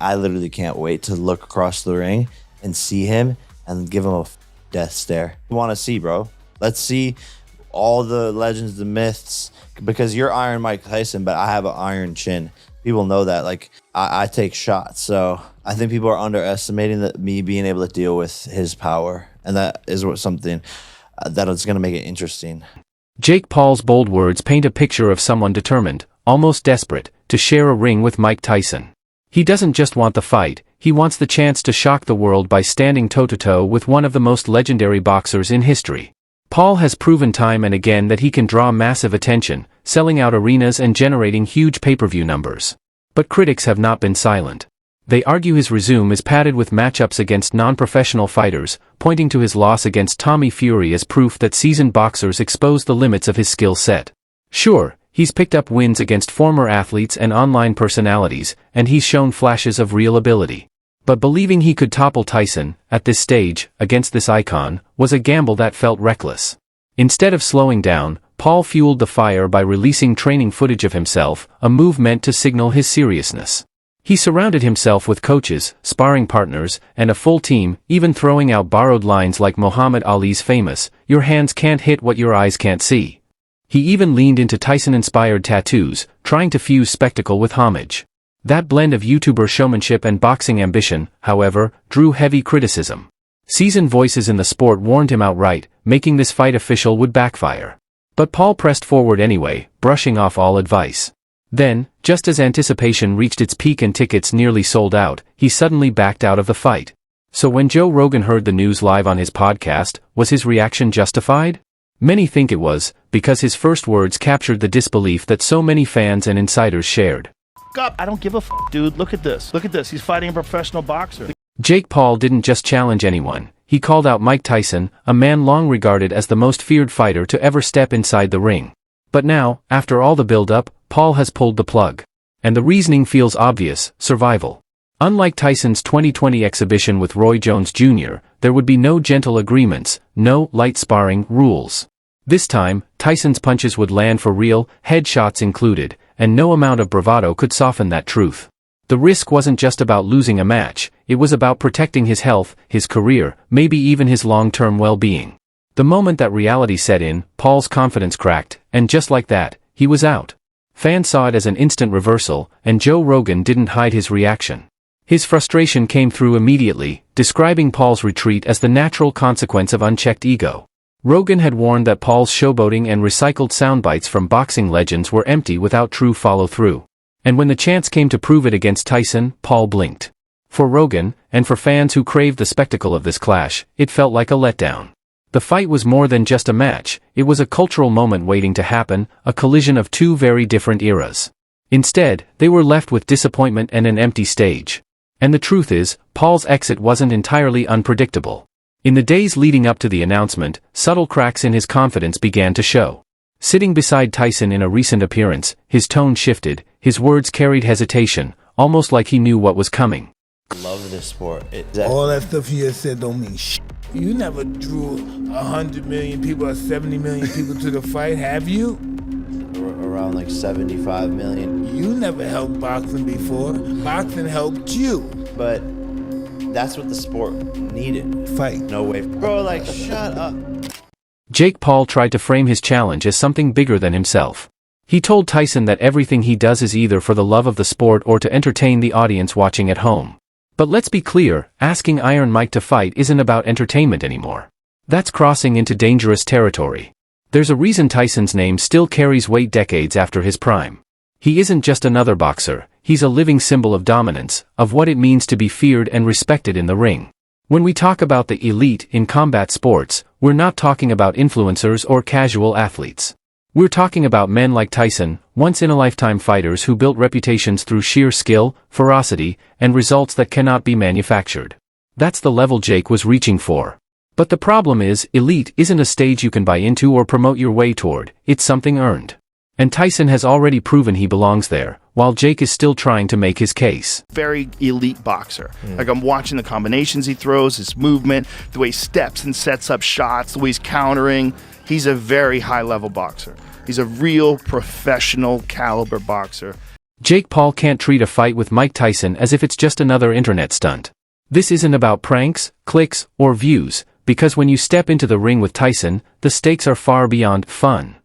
I literally can't wait to look across the ring and see him and give him a death stare. I want to see, bro. Let's see all the legends, the myths, because you're Iron Mike Tyson, but I have an iron chin. People know that. Like, I take shots, so I think people are underestimating that me being able to deal with his power, and that is what something that is going to make it interesting. Jake Paul's bold words paint a picture of someone determined, almost desperate, to share a ring with Mike Tyson. He doesn't just want the fight, he wants the chance to shock the world by standing toe-to-toe with one of the most legendary boxers in history. Paul has proven time and again that he can draw massive attention, selling out arenas and generating huge pay-per-view numbers. But critics have not been silent. They argue his resume is padded with matchups against non-professional fighters, pointing to his loss against Tommy Fury as proof that seasoned boxers expose the limits of his skill set. Sure, he's picked up wins against former athletes and online personalities, and he's shown flashes of real ability. But believing he could topple Tyson, at this stage, against this icon, was a gamble that felt reckless. Instead of slowing down, Paul fueled the fire by releasing training footage of himself, a move meant to signal his seriousness. He surrounded himself with coaches, sparring partners, and a full team, even throwing out borrowed lines like Muhammad Ali's famous, "Your hands can't hit what your eyes can't see." He even leaned into Tyson-inspired tattoos, trying to fuse spectacle with homage. That blend of YouTuber showmanship and boxing ambition, however, drew heavy criticism. Seasoned voices in the sport warned him outright, making this fight official would backfire. But Paul pressed forward anyway, brushing off all advice. Then, just as anticipation reached its peak and tickets nearly sold out, he suddenly backed out of the fight. So when Joe Rogan heard the news live on his podcast, was his reaction justified? Many think it was, because his first words captured the disbelief that so many fans and insiders shared. I don't give a dude. Look at this. Look at this. He's fighting a professional boxer. Jake Paul didn't just challenge anyone. He called out Mike Tyson, a man long regarded as the most feared fighter to ever step inside the ring. But now, after all the build-up, Paul has pulled the plug. And the reasoning feels obvious: survival. Unlike Tyson's 2020 exhibition with Roy Jones Jr., there would be no gentle agreements, no light sparring rules. This time, Tyson's punches would land for real, headshots included, and no amount of bravado could soften that truth. The risk wasn't just about losing a match, it was about protecting his health, his career, maybe even his long-term well-being. The moment that reality set in, Paul's confidence cracked, and just like that, he was out. Fans saw it as an instant reversal, and Joe Rogan didn't hide his reaction. His frustration came through immediately, describing Paul's retreat as the natural consequence of unchecked ego. Rogan had warned that Paul's showboating and recycled soundbites from boxing legends were empty without true follow-through. And when the chance came to prove it against Tyson, Paul blinked. For Rogan, and for fans who craved the spectacle of this clash, it felt like a letdown. The fight was more than just a match, it was a cultural moment waiting to happen, a collision of two very different eras. Instead, they were left with disappointment and an empty stage. And the truth is, Paul's exit wasn't entirely unpredictable. In the days leading up to the announcement, subtle cracks in his confidence began to show. Sitting beside Tyson in a recent appearance, his tone shifted, his words carried hesitation, almost like he knew what was coming. Love this sport. All that stuff you just said don't mean shit. You never drew 100 million people or 70 million people to the fight, have you? Around like 75 million. You never helped boxing before. Boxing helped you. But that's what the sport needed. Fight. No way. Bro, like, shut up. Jake Paul tried to frame his challenge as something bigger than himself. He told Tyson that everything he does is either for the love of the sport or to entertain the audience watching at home. But let's be clear, asking Iron Mike to fight isn't about entertainment anymore. That's crossing into dangerous territory. There's a reason Tyson's name still carries weight decades after his prime. He isn't just another boxer, he's a living symbol of dominance, of what it means to be feared and respected in the ring. When we talk about the elite in combat sports, we're not talking about influencers or casual athletes. We're talking about men like Tyson, once-in-a-lifetime fighters who built reputations through sheer skill, ferocity, and results that cannot be manufactured. That's the level Jake was reaching for. But the problem is, elite isn't a stage you can buy into or promote your way toward, it's something earned. And Tyson has already proven he belongs there, while Jake is still trying to make his case. Very elite boxer. Like, I'm watching the combinations he throws, his movement, the way he steps and sets up shots, the way he's countering. He's a very high-level boxer. He's a real professional caliber boxer. Jake Paul can't treat a fight with Mike Tyson as if it's just another internet stunt. This isn't about pranks, clicks, or views, because when you step into the ring with Tyson, the stakes are far beyond fun.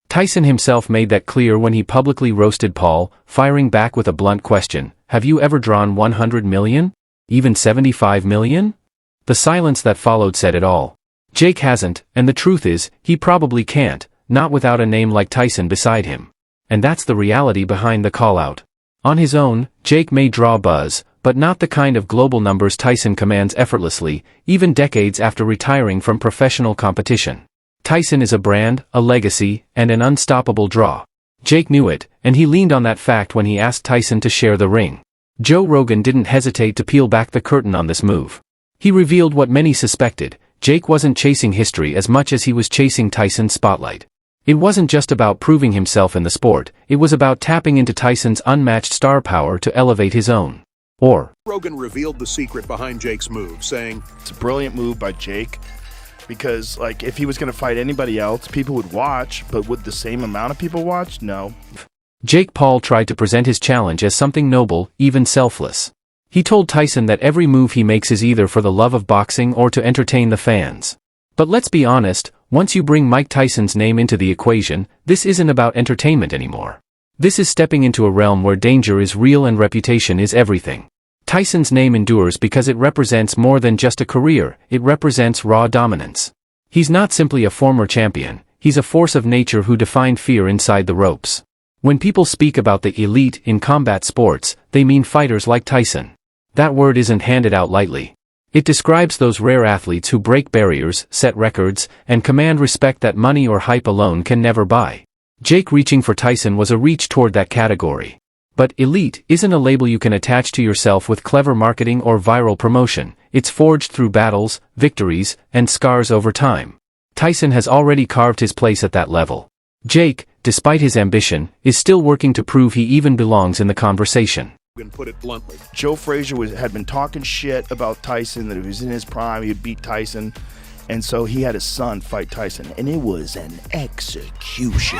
Tyson himself made that clear when he publicly roasted Paul, firing back with a blunt question: have you ever drawn 100 million? Even 75 million? The silence that followed said it all. Jake hasn't, and the truth is, he probably can't, not without a name like Tyson beside him. And that's the reality behind the call-out. On his own, Jake may draw buzz, but not the kind of global numbers Tyson commands effortlessly, even decades after retiring from professional competition. Tyson is a brand, a legacy, and an unstoppable draw. Jake knew it, and he leaned on that fact when he asked Tyson to share the ring. Joe Rogan didn't hesitate to peel back the curtain on this move. He revealed what many suspected: Jake wasn't chasing history as much as he was chasing Tyson's spotlight. It wasn't just about proving himself in the sport, it was about tapping into Tyson's unmatched star power to elevate his own. Rogan revealed the secret behind Jake's move, saying, It's a brilliant move by Jake, because like if he was going to fight anybody else, people would watch, but would the same amount of people watch? No. Jake Paul tried to present his challenge as something noble, even selfless. He told Tyson that every move he makes is either for the love of boxing or to entertain the fans. But let's be honest, once you bring Mike Tyson's name into the equation, this isn't about entertainment anymore. This is stepping into a realm where danger is real and reputation is everything. Tyson's name endures because it represents more than just a career, it represents raw dominance. He's not simply a former champion, he's a force of nature who defined fear inside the ropes. When people speak about the elite in combat sports, they mean fighters like Tyson. That word isn't handed out lightly. It describes those rare athletes who break barriers, set records, and command respect that money or hype alone can never buy. Jake reaching for Tyson was a reach toward that category. But elite isn't a label you can attach to yourself with clever marketing or viral promotion. It's forged through battles, victories, and scars over time. Tyson has already carved his place at that level. Jake, despite his ambition, is still working to prove he even belongs in the conversation. Rogan put it bluntly. Joe Frazier had been talking shit about Tyson, that if he was in his prime, he'd beat Tyson. And so he had his son fight Tyson, and it was an execution.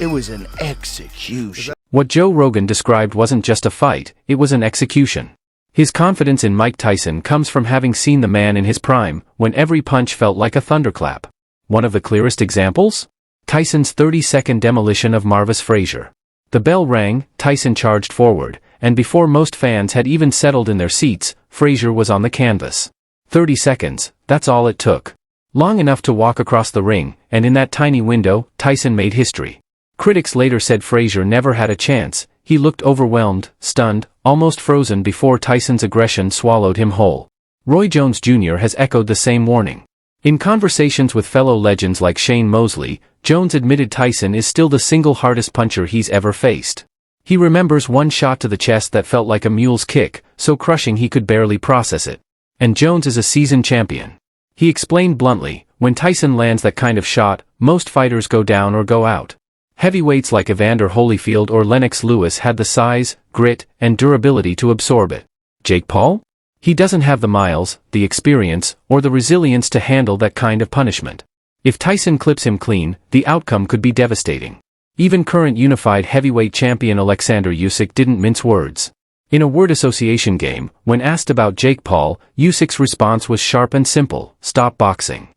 It was an execution. What Joe Rogan described wasn't just a fight, it was an execution. His confidence in Mike Tyson comes from having seen the man in his prime, when every punch felt like a thunderclap. One of the clearest examples? Tyson's 30-second demolition of Marvis Frazier. The bell rang, Tyson charged forward, and before most fans had even settled in their seats, Frazier was on the canvas. 30 seconds, that's all it took. Long enough to walk across the ring, and in that tiny window, Tyson made history. Critics later said Frazier never had a chance. He looked overwhelmed, stunned, almost frozen before Tyson's aggression swallowed him whole. Roy Jones Jr. has echoed the same warning. In conversations with fellow legends like Shane Mosley, Jones admitted Tyson is still the single hardest puncher he's ever faced. He remembers one shot to the chest that felt like a mule's kick, so crushing he could barely process it. And Jones is a seasoned champion. He explained bluntly, when Tyson lands that kind of shot, most fighters go down or go out. Heavyweights like Evander Holyfield or Lennox Lewis had the size, grit, and durability to absorb it. Jake Paul? He doesn't have the miles, the experience, or the resilience to handle that kind of punishment. If Tyson clips him clean, the outcome could be devastating. Even current unified heavyweight champion Alexander Usyk didn't mince words. In a word association game, when asked about Jake Paul, Usyk's response was sharp and simple: stop boxing.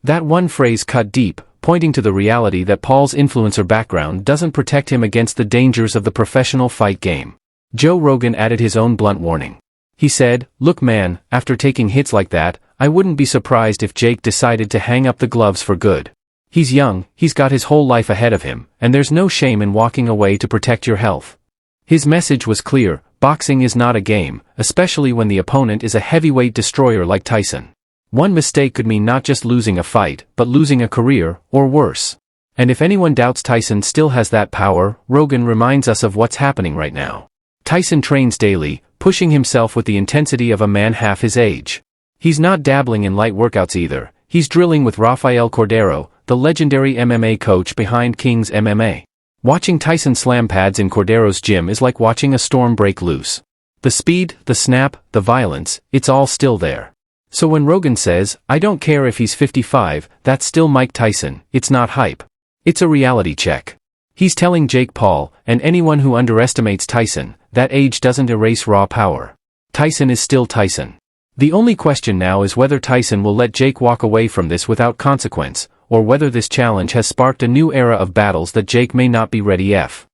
That one phrase cut deep, pointing to the reality that Paul's influencer background doesn't protect him against the dangers of the professional fight game. Joe Rogan added his own blunt warning. He said, "Look man, after taking hits like that, I wouldn't be surprised if Jake decided to hang up the gloves for good. He's young, he's got his whole life ahead of him, and there's no shame in walking away to protect your health." His message was clear: boxing is not a game, especially when the opponent is a heavyweight destroyer like Tyson. One mistake could mean not just losing a fight, but losing a career, or worse. And if anyone doubts Tyson still has that power, Rogan reminds us of what's happening right now. Tyson trains daily, pushing himself with the intensity of a man half his age. He's not dabbling in light workouts either. He's drilling with Rafael Cordero, the legendary MMA coach behind King's MMA. Watching Tyson slam pads in Cordero's gym is like watching a storm break loose. The speed, the snap, the violence, it's all still there. So when Rogan says, "I don't care if he's 55, that's still Mike Tyson," it's not hype. It's a reality check. He's telling Jake Paul, and anyone who underestimates Tyson, that age doesn't erase raw power. Tyson is still Tyson. The only question now is whether Tyson will let Jake walk away from this without consequence, or whether this challenge has sparked a new era of battles that Jake may not be ready for.